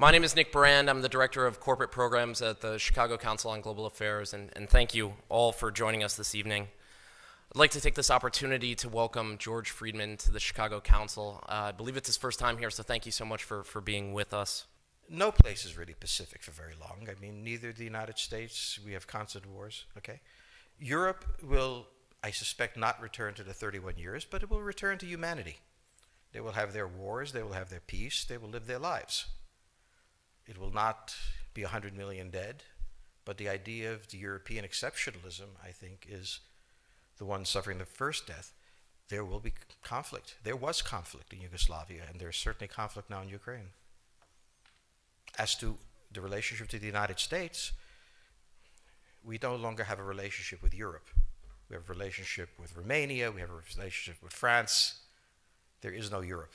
My name is Nick Brand. I'm the Director of Corporate Programs at the Chicago Council on Global Affairs, and thank you all for joining us this evening. I'd like to take this opportunity to welcome George Fridmан to the Chicago Council. I believe it's his first time here, so thank you so much for being with us. No place is really pacific for very long. I mean, neither the United States, we have constant wars, okay? Europe will, I suspect, not return to the 31 years, but it will return to humanity. They will have their wars, they will have their peace, they will live their lives. It will not be 100 million dead, but the idea of the European exceptionalism, I think, is the one suffering the first death. There will be conflict. There was conflict in Yugoslavia, and there's certainly conflict now in Ukraine. As to the relationship to the United States, we no longer have a relationship with Europe. We have a relationship with Romania, we have a relationship with France. There is no Europe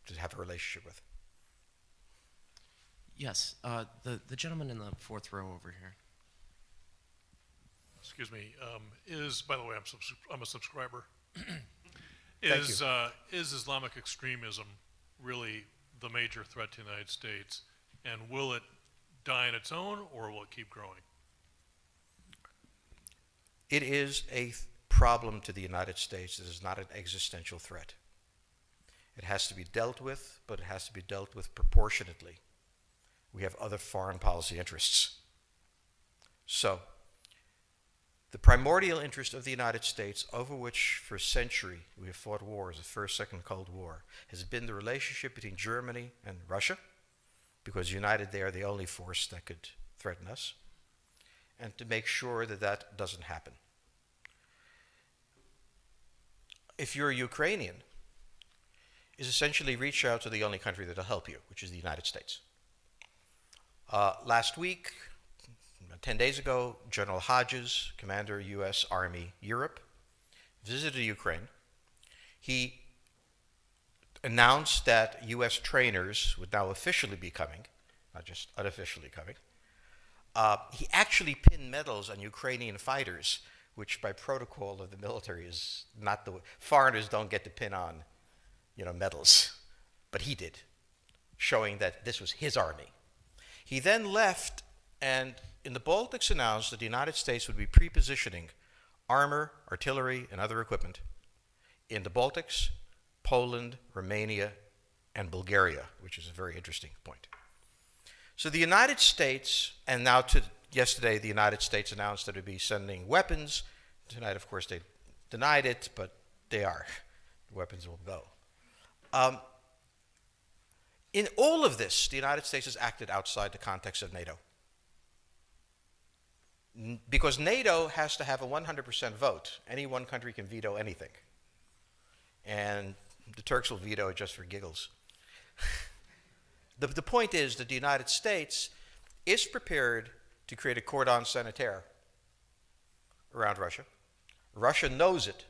to have a relationship with. Yes, the gentleman in the fourth row over here. Excuse me. By the way, I'm a subscriber. Thank you. Is Islamic extremism really the major threat to the United States, and will it die on its own, or will it keep growing? It is a problem to the United States. It is not an existential threat. It has to be dealt with, but it has to be dealt with proportionately. We have other foreign policy interests. So, the primordial interest of the United States, over which for a century we have fought wars, the First, Second Cold War, has been the relationship between Germany and Russia, because united they are the only force that could threaten us, and to make sure that that doesn't happen. If you're a Ukrainian, is essentially reach out to the only country that will help you, which is the United States. Last week, 10 days ago, General Hodges, Commander U.S. Army Europe, visited Ukraine. He announced that U.S. trainers would now officially be coming, not just unofficially coming. He actually pinned medals on Ukrainian fighters, which by protocol of the military is not the way. Foreigners don't get to pin on, medals, but he did, showing that this was his army. He then left and in the Baltics announced that the United States would be pre-positioning armor, artillery, and other equipment in the Baltics, Poland, Romania, and Bulgaria, which is a very interesting point. So the United States, and now yesterday the United States announced that it would be sending weapons. Tonight, of course, they denied it, but they are. The weapons will go. In all of this, the United States has acted outside the context of NATO. Because NATO has to have a 100% vote. Any one country can veto anything. And the Turks will veto it just for giggles. The point is that the United States is prepared to create a cordon sanitaire around Russia. Russia knows it.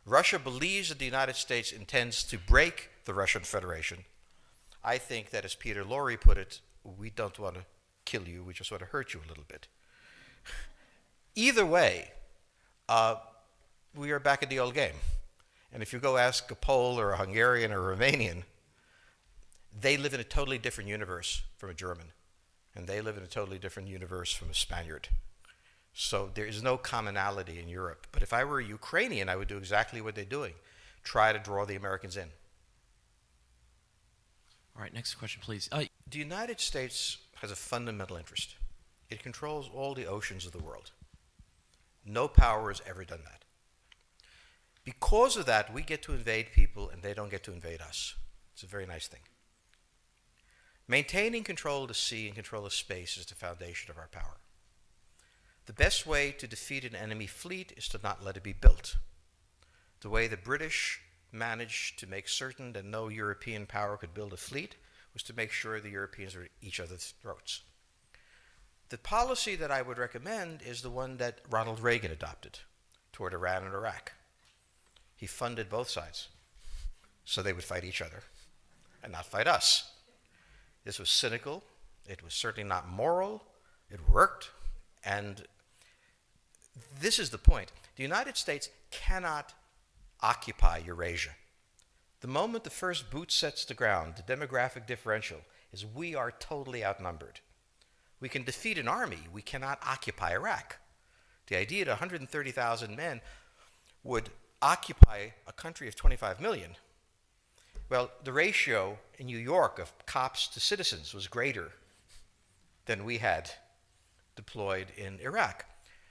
Russia believes that the United States intends to break the Russian Federation. I think that, as Peter Lorre put it, we don't want to kill you, we just want to hurt you a little bit. Either way, we are back at the old game. And if you go ask a Pole or a Hungarian or a Romanian, they live in a totally different universe from a German. And they live in a totally different universe from a Spaniard. So there is no commonality in Europe. But if I were a Ukrainian, I would do exactly what they're doing. Try to draw the Americans in. All right, next question, please. The United States has a fundamental interest. It controls all the oceans of the world. No power has ever done that. Because of that, we get to invade people and they don't get to invade us. It's a very nice thing. Maintaining control of the sea and control of space is the foundation of our power. The best way to defeat an enemy fleet is to not let it be built. The way the British managed to make certain that no European power could build a fleet was to make sure the Europeans were at each other's throats. The policy that I would recommend is the one that Ronald Reagan adopted toward Iran and Iraq. He funded both sides so they would fight each other and not fight us. This was cynical. It was certainly not moral. It worked. And this is the point. The United States cannot occupy Eurasia. The moment the first boot sets the ground, the demographic differential is we are totally outnumbered. We can defeat an army. We cannot occupy Iraq. The idea that 130,000 men would occupy a country of 25 million, well, the ratio in New York of cops to citizens was greater than we had deployed in Iraq.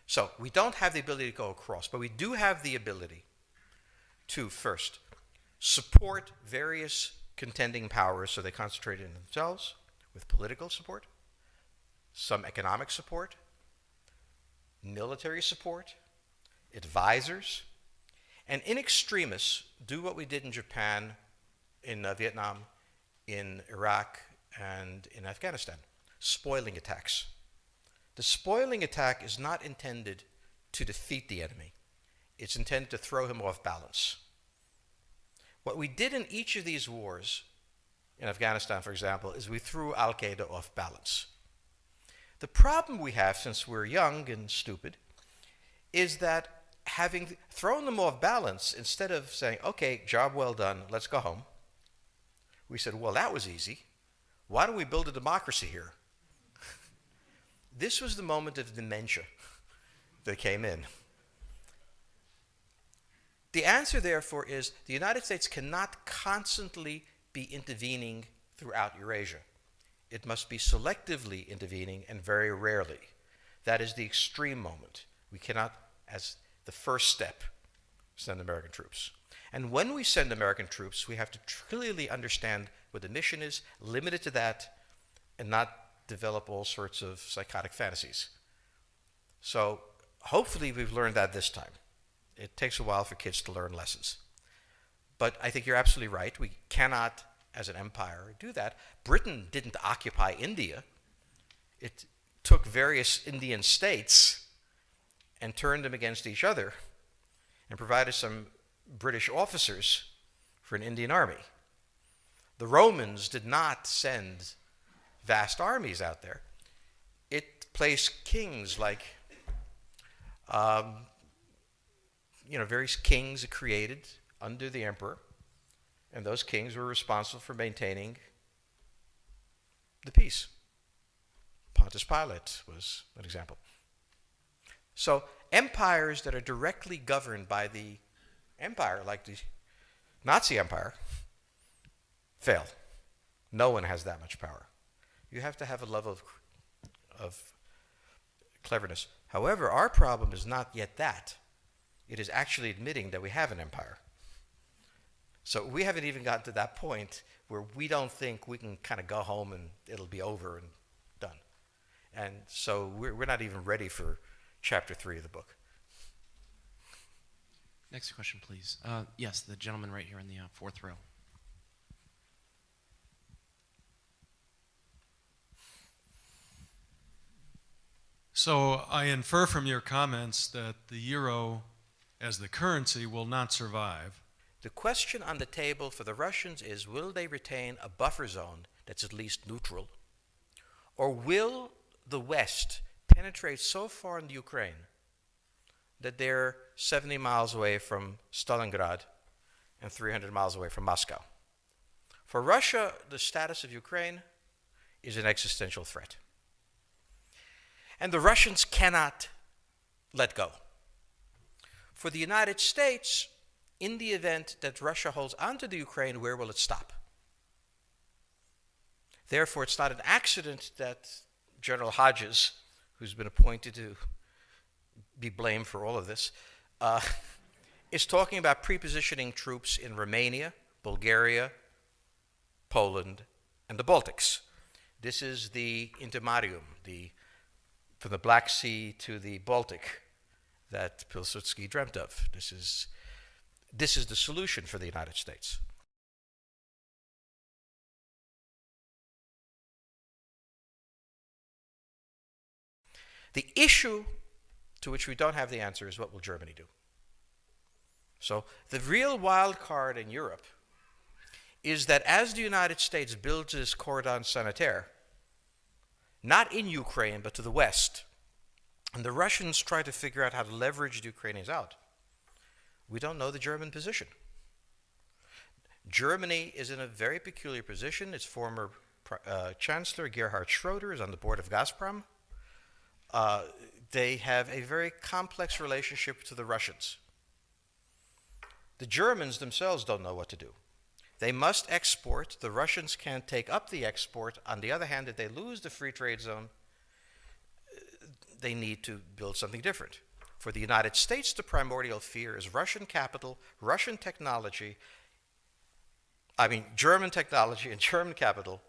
So we don't have the ability to go across, but we do have the ability to, first, support various contending powers so they concentrate in themselves with political support, some economic support, military support, advisors, and in extremis, do what we did in Japan, in Vietnam, in Iraq, and in Afghanistan, spoiling attacks. The spoiling attack is not intended to defeat the enemy. It's intended to throw him off balance. What we did in each of these wars, in Afghanistan, for example, is we threw Al-Qaeda off balance. The problem we have, since we're young and stupid, is that having thrown them off balance, instead of saying, okay, job well done, let's go home, we said, well, that was easy. Why don't we build a democracy here? This was the moment of dementia that came in. The answer, therefore, is the United States cannot constantly be intervening throughout Eurasia. It must be selectively intervening and very rarely. That is the extreme moment. We cannot, as the first step, send American troops. And when we send American troops, we have to clearly understand what the mission is, limit it to that, and not develop all sorts of psychotic fantasies. So hopefully we've learned that this time. It takes a while for kids to learn lessons. But I think you're absolutely right. We cannot, as an empire, do that. Britain didn't occupy India. It took various Indian states and turned them against each other and provided some British officers for an Indian army. The Romans did not send vast armies out there. It placed kings like, various kings it created under the emperor, and those kings were responsible for maintaining the peace. Pontius Pilate was an example. So empires that are directly governed by the empire, like the Nazi Empire, fail. No one has that much power. You have to have a level of cleverness. However, our problem is not yet that. It is actually admitting that we have an empire. So we haven't even gotten to that point where we don't think we can kind of go home and it'll be over and done. And so we're not even ready for chapter 3 of the book. Next question, please. Yes, the gentleman right here in the fourth row. So I infer from your comments that the euro as the currency will not survive. The question on the table for the Russians is, will they retain a buffer zone that's at least neutral? Or will the West penetrate so far in the Ukraine that they're 70 miles away from Stalingrad and 300 miles away from Moscow? For Russia, the status of Ukraine is an existential threat. And the Russians cannot let go. For the United States, in the event that Russia holds onto the Ukraine, where will it stop? Therefore, it's not an accident that General Hodges, who's been appointed to be blamed for all of this, is talking about prepositioning troops in Romania, Bulgaria, Poland, and the Baltics. This is the intermarium, from the Black Sea to the Baltic, that Pilsudski dreamt of. This is the solution for the United States. The issue to which we don't have the answer is, what will Germany do? So the real wild card in Europe is that as the United States builds this cordon sanitaire, not in Ukraine, but to the west, and the Russians try to figure out how to leverage the Ukrainians out, we don't know the German position. Germany is in a very peculiar position. Its former Chancellor Gerhard Schroeder is on the board of Gazprom. They have a very complex relationship to the Russians. The Germans themselves don't know what to do. They must export. The Russians can't take up the export. On the other hand, if they lose the free trade zone, they need to build something different. For the United States, the primordial fear is Russian capital, Russian technology, German technology and German capital,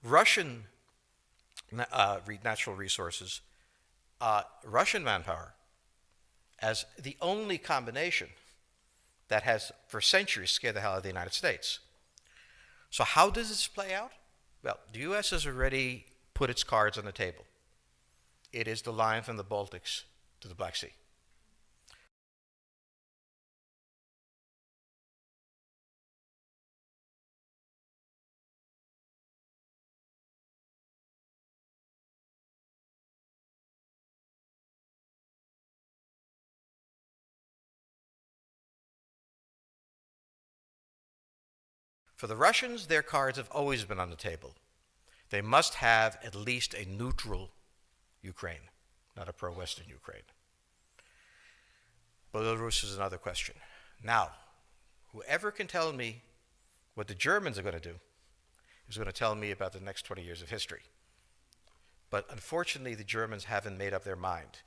Russian natural resources, Russian manpower, as the only combination that has for centuries scared the hell out of the United States. So how does this play out? Well, the U.S. has already put its cards on the table. It is the line from the Baltics to the Black Sea. For the Russians, their cards have always been on the table. They must have at least a neutral Ukraine, not a pro-Western Ukraine. Belarus is another question. Now, whoever can tell me what the Germans are going to do is going to tell me about the next 20 years of history. But unfortunately, the Germans haven't made up their mind.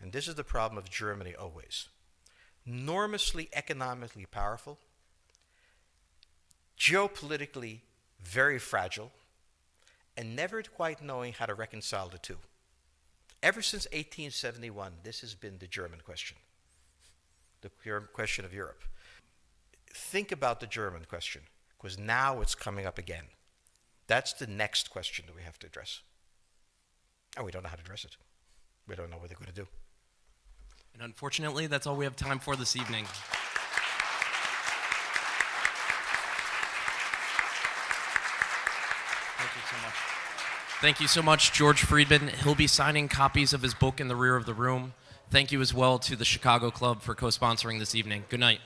And this is the problem of Germany always. Enormously economically powerful, geopolitically very fragile, and never quite knowing how to reconcile the two. Ever since 1871, this has been the German question, the question of Europe. Think about the German question, because now it's coming up again. That's the next question that we have to address. And we don't know how to address it. We don't know what they're going to do. And unfortunately, that's all we have time for this evening. Thank you so much. Thank you so much, George Fridman. He'll be signing copies of his book in the rear of the room. Thank you as well to the Chicago Club for co-sponsoring this evening. Good night.